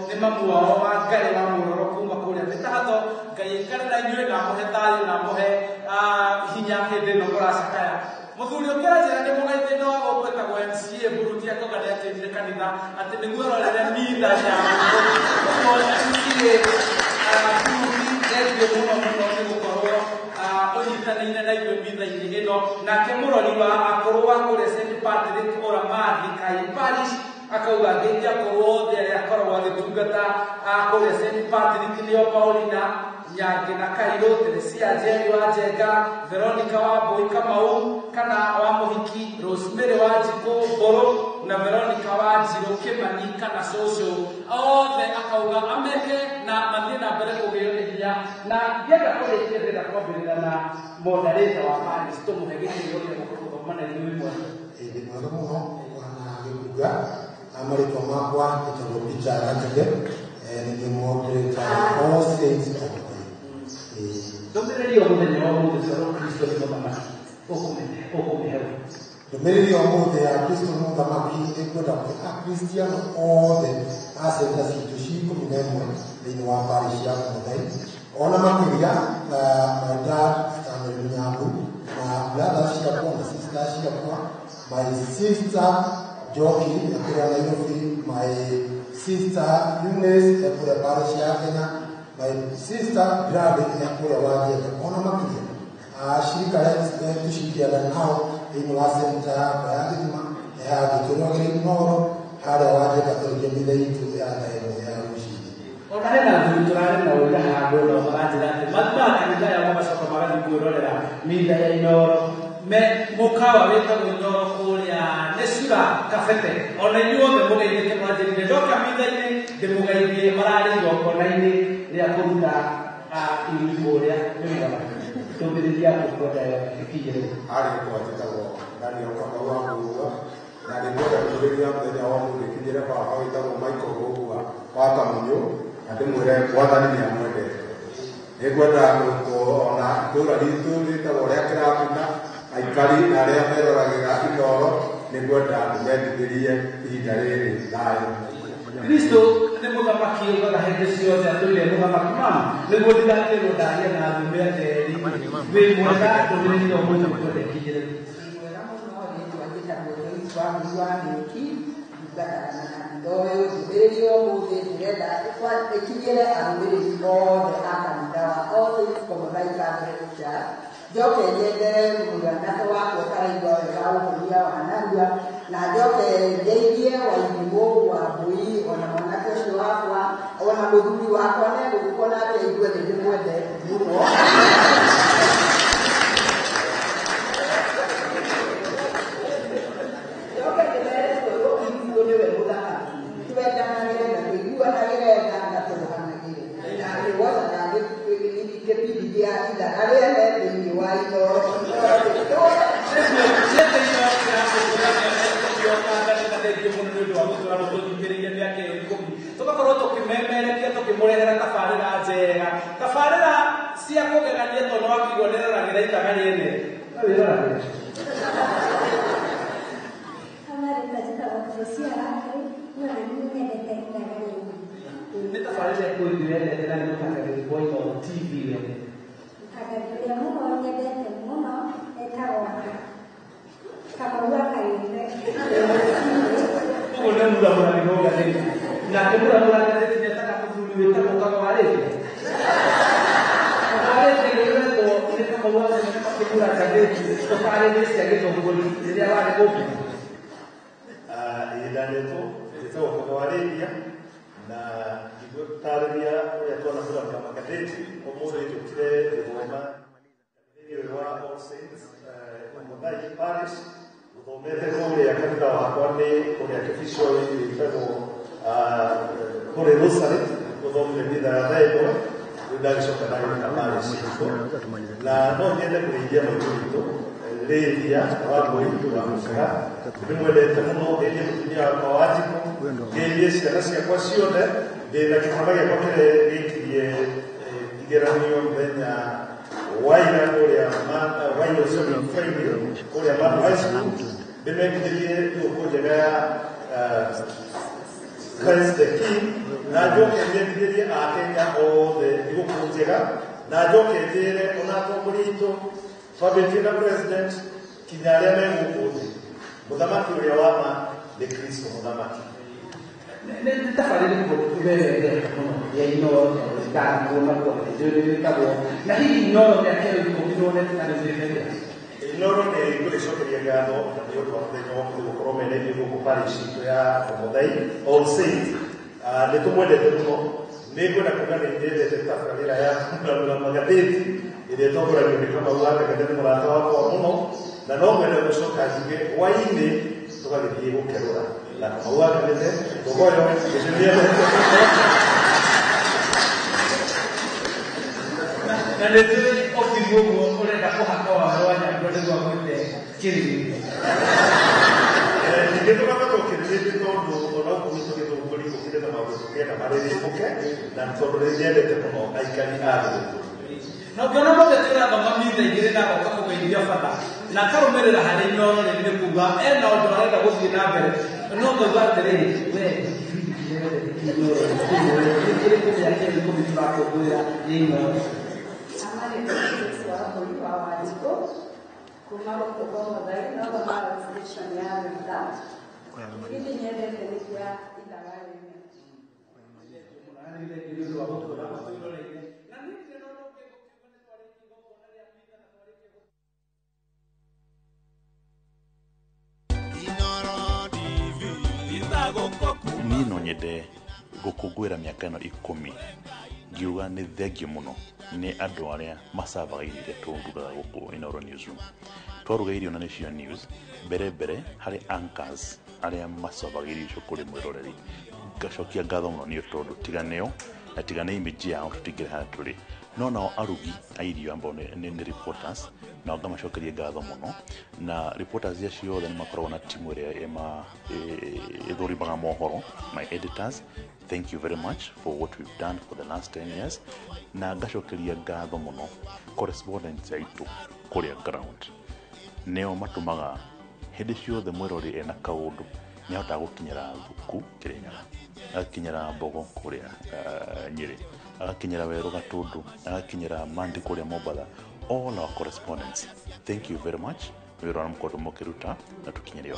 Nĩ mamu wao wa Ngarĩ wa Mũroro kuma kũrĩa Mĩtahatho. Ngai aikare inyuĩ na mũhe thayũ na mũhe hinya hĩndĩ ĩno mũracakaya. Mũthuri ũngĩ anjĩra nĩ mũgeithĩne wa gũkũ etagwo MCA Buruti akauga nĩ atĩrire kanitha atĩ nĩguo rorere mitha nyamũkũ. Ũguo MCA Buruti ndeithio mũno mũno nĩ gũkorwo ũnyitanĩire na ithuĩ mitha-inĩ ĩno. Nake mũrori wa akũrũ wa kũrĩa St. Patrick Ũramathi Kai Parish akauga angĩkorwo othe arĩa akoragwo agĩtungata kũrĩa St. Patrick nĩo Paulina Nyange na Kairũ, Teresia Njeri wa Njenga, Veronica Wambui Kamau kana wa mũhiki Rosemary wa Njikũ Mbũrũ na Veronica wa Njirũ Kĩmani kana Cũcũ, othe akauga ameke na mathiĩ na mbere kũgĩo nĩ hinya. Na ngĩenda kũrĩkia ndĩrenda kwambĩrĩra na moderator wa Paris tũmũhe gĩtĩo gĩa gũthoma na inyuĩ mwega. Ĩĩ mwega mũno na gĩkuga amarĩtwa makwa ĩtagwo Peter Ranjage nĩ moderator All Saints of God. Ndũmĩrĩri o mũthenya wa ũmũthĩ cia Kristo nĩ mũthamaki ũkũmĩhewa. Ndũmĩrĩri o mũthĩ ya Kristo nĩ mũthamaki ĩkwenda akristiano othe a centa citũ ci-11 thĩinĩ wa parish ya Mũthai, ona makĩria my dad Samuel Nyambu na brothers ciakwa na sisters ciakwa, my sister Joki ĩkũrĩa Nairobi, my sister Eunice ĩkũrĩa parish ya Kenya, my sister Brady ĩkũrĩa wa Njenga, ona makĩria shirika tushirikiana nao thĩinĩ wa center ya Gĩthima ya gĩtũragĩrĩ Inooro harĩa wa Njenga tũrĩkia mitha itũ ya thayũ ya Rũciinĩ. Ona hena athuri tũrarĩ na ũira handũ na maranjĩra atĩ mathiaga kanitha yao magacoka magathiĩ kwĩrorera mitha ya Inooro mũkawa wĩtagwo Inooro kũrĩa nĩ Cura Kabete. Ona inyuothe mũgeithĩke mwanjĩrire ndoka mitha-inĩ ndĩmũgeithie mararĩ igongona-inĩ rĩa kũruta iruĩ kũrĩa nĩ mũthamaki. Tũmbĩrĩria tũkwenda ĩkinyĩre arĩ kwatĩtagwo Daniel Kamau wa Ngũrũa na nĩ kwenda kũrĩkia mũthenya wa mũndũ ĩkinyĩre baba wĩtagwo Michael Gũgua wa Kamunyũ na ndĩmwĩre Mwathani nĩ amwendete. Nĩ kwenda ona itũũra ritũ rĩtagwo rĩa Kĩrabina, aikari na arĩa meroragĩra Inooro nĩ kwenda ndĩmendithĩrie ihinda rĩrĩ thayũ. Kristo nĩ mũthamaki ũgaga hĩndĩ ciothe atũire mũthamaki mama nĩguo ndigakĩrwo ndarie na thume ateri wĩ mwega ndũmĩrĩri o mũndũ kwenda ĩkinyĩre. Mwega mũno rĩtwa njĩtagwo Joyce Wambui wa Mĩki ndungataga na kanitha ũyũ. Ndũmĩrĩri o mũthĩ ndĩrenda ĩkinyĩre arũmĩrĩri othe a kanitha wa All Saints Common Catholic Church. Njoke nyende mũranatho wakwa ũtaraigua wega ũkũria wa narua na njoke ndeithie Waithimũ Wambui ona mwanake ũcio wakwa ona mũthuri wakwa negũgĩkwo nake aigue nĩ ndĩmwendete mũno. Njoke ndĩmere ũyũ ithuĩ nĩwe mũthamaki, twendanagĩre na tũiguanagĩre tha na tũrũhanagĩre na nĩwona na gĩbindi gĩa ithaka rĩene thĩinĩ wa Inooro. Tũgakorwo tũkĩmemerekia tũkĩmũrehera tabarĩra njega, tabarĩra cia kũgegania tondũ wakĩigua nĩroragĩra ithaka rĩene no wĩroragĩre. Nĩ tabarĩra ĩkũigire nene na nĩ mũtangathĩri wa Inooro TV nene. Mũtangathĩri mũno nyendete mũno etagwo Kamau wa Kairũ. Ũguo nĩ mũramũrani mũgathĩri na mũramũrani gathĩri nĩetaka mũthuri wĩtagwo Kagwarĩte. Kagwarĩte nĩwetwo nĩ Kamau wa Kairũ makĩmũra ngathĩri tũbarĩrie cia gĩthũngũri rĩrĩa warĩ gũkũ. Ihinda rĩtũ rĩtagwo Kagwarĩte na igũtarĩria ũrĩa twanahũranĩra magathĩti. Ũmũthĩ tũkire gũthoma thĩinĩ wa All Saints Mũthai Parish. Gũthomete kũrĩa kanitha wakwa nĩ kũrĩa kĩbicoi wĩtagwo kũrĩa Rosaret, gũthomire mitha ya thaa ĩmwe rĩu ndagĩcoka ndagĩka parish itũ na no nyende kũrĩithia maitũ witũ Lydia Wambui wa Mũkĩra. Ndĩmwendete mũno, ndĩithie mũtumia wakwa wa Njikũ, ngĩithie ciana ciakwa ciothe, ndĩna kĩbaba gĩakwa kĩrĩa gĩkirie igeranio mũthenya waira kũrĩa waira ũcio nĩ Friday kũrĩa Manu High School. Ndĩmekithĩrie thũkũ njega ya Christ the King na njoke nyendithĩrie Akenya othe thigũkũ njega na njoke njĩre ona atongoria aitũ twambĩtie na president kinya arĩa megũkũ thĩ mũthamaki ũrĩa wa ma nĩ Kristo mũthamaki. nĩ tabarĩre kũrerere mũno ya Inooro ĩkagwo na kũrerere na hihi Inooro mĩaka ĩyo ĩkomirwo netikanĩthĩrĩria Inooro nĩ ngũrĩcokeria ngatho na nĩ ũndũ wa mũthenya wa ũmũthĩ gũkorwo meneithio gũkũ parish itũ ya Mũthai All Saints. Nĩ tũmwendete mũno, nĩ ngwenda kuga nĩ nyendete tabarĩra ya kũgarũra magathĩti ĩrĩa ĩtongoragio nĩ Kamau wa Kagathe, nĩ mũrata wakwa mũno, na no mwende gũcoka njuge hwaĩ-inĩ tũgagĩthiĩ gũkerũra na Kamau wa Kagathe Ngogoyo gĩcũniendete na nĩ tũrĩ ofisi ũguo ũrenda kũhaka waro wa Nyandũ nĩguo agwĩte kĩrĩrĩmbĩ. Ningĩ tũgakorwo kĩrĩrĩmbĩ tondũ ona ũguo tũgĩthũngũri gũkĩrĩ na maũndũ tũkĩenda marĩrĩmbũke, na tondũ nĩ nyendete mũno aikari a thĩ. Na ũngĩona mũndũ tũrathoma mitha igĩrĩ na agoka kũgeithia bata na akarũmĩrĩra harĩ Inooro nĩ kuuga ena ũndũ arenda gũthiĩ na mbere, no ngauga atĩrĩrĩ we kĩrĩ kũmĩa kĩrĩ kũmi tũrakũngũĩra nĩ Inooro. Kuma gũkũ kwa Mũthai no gũkorwo station ya Rita. Hivi nyendete nĩkia ithaga rĩmwe. Niĩ no nyende gũkũngũĩra mĩaka ĩno 10 ngiuga nĩ thengiũ mũno nĩ andũ arĩa macavaga irio iria tũrugaga gũkũ Inooro Newsroom. Twaruga irio na nĩcio news mbere harĩ anchors arĩa macavaga irio icio kũrĩ mwĩroreri. Ngacokia ngatho mũno nĩ tondũ tiga nĩo na tiga nĩ image yao tũtingĩrĩ harĩa tũrĩ, no nao arugi a irio ambao nĩ reporters, na ngamacokeria ngatho mũno, na reporters acio othe nĩ makoragwo na timu ĩrĩa ĩthũrimaga mohoro, my editors. Thank you very much for what we've done for the last 10 years. Na ngacokeria ngatho mũno correspondents aitũ kũrĩa ground. Nĩo matũmaga hĩndĩ ciothe mwĩrori ena kaũndũ nĩ ahotaga gũkinyĩra Thuku Kĩrĩnyaga, agakinyĩra Mbogo kũrĩa Nyĩrĩ, agakinyĩra Werũ Gatũndũ, agakinyĩra Mandi kũrĩa Mombatha. All our correspondents, thank you very much. Wĩra wa mkondo mũkĩruta na tũkinyĩre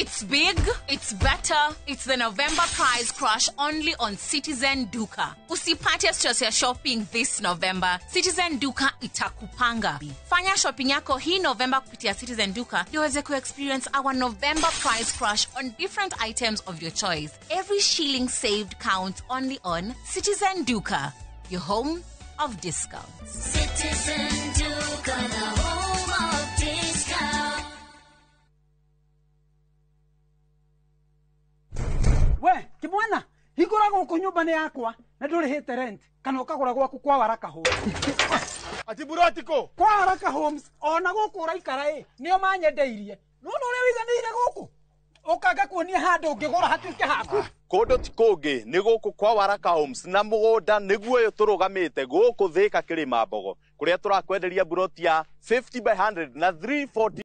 It's big, it's better, it's the November prize crush only on Citizen Duka. Usipate stress ya shopping this November. Citizen Duka itakupanga. Fanya shopping yako hii November kupitia Citizen Duka uweze experience our November prize crush on different items of your choice. Every shilling saved counts only on Citizen Duka, your home of discounts. Citizen Duka, the home of discounts. We, Kimwana, higura gũkũ nyũmba nĩ yakwa na ndũrĩhĩte rent kana ũkagũra gwaku kwa Waraka Homes. Ati burotiko kwa Waraka Homes ona gũkũ ũraikara nĩo manyendeirie. No ũrĩa wiganĩire gũkũ ũkanga kuonia handũ ũngĩgũra hatuĩke haku. Kũndũ ti kũngĩ nĩ gũkũ kwa Waraka Homes na mũgũnda nĩguo ũyũ tũrũgamĩte gũkũ Thĩka Kĩrĩma Mbogo, kũrĩa tũrakwenderia buroti ya 50 by 100 na 340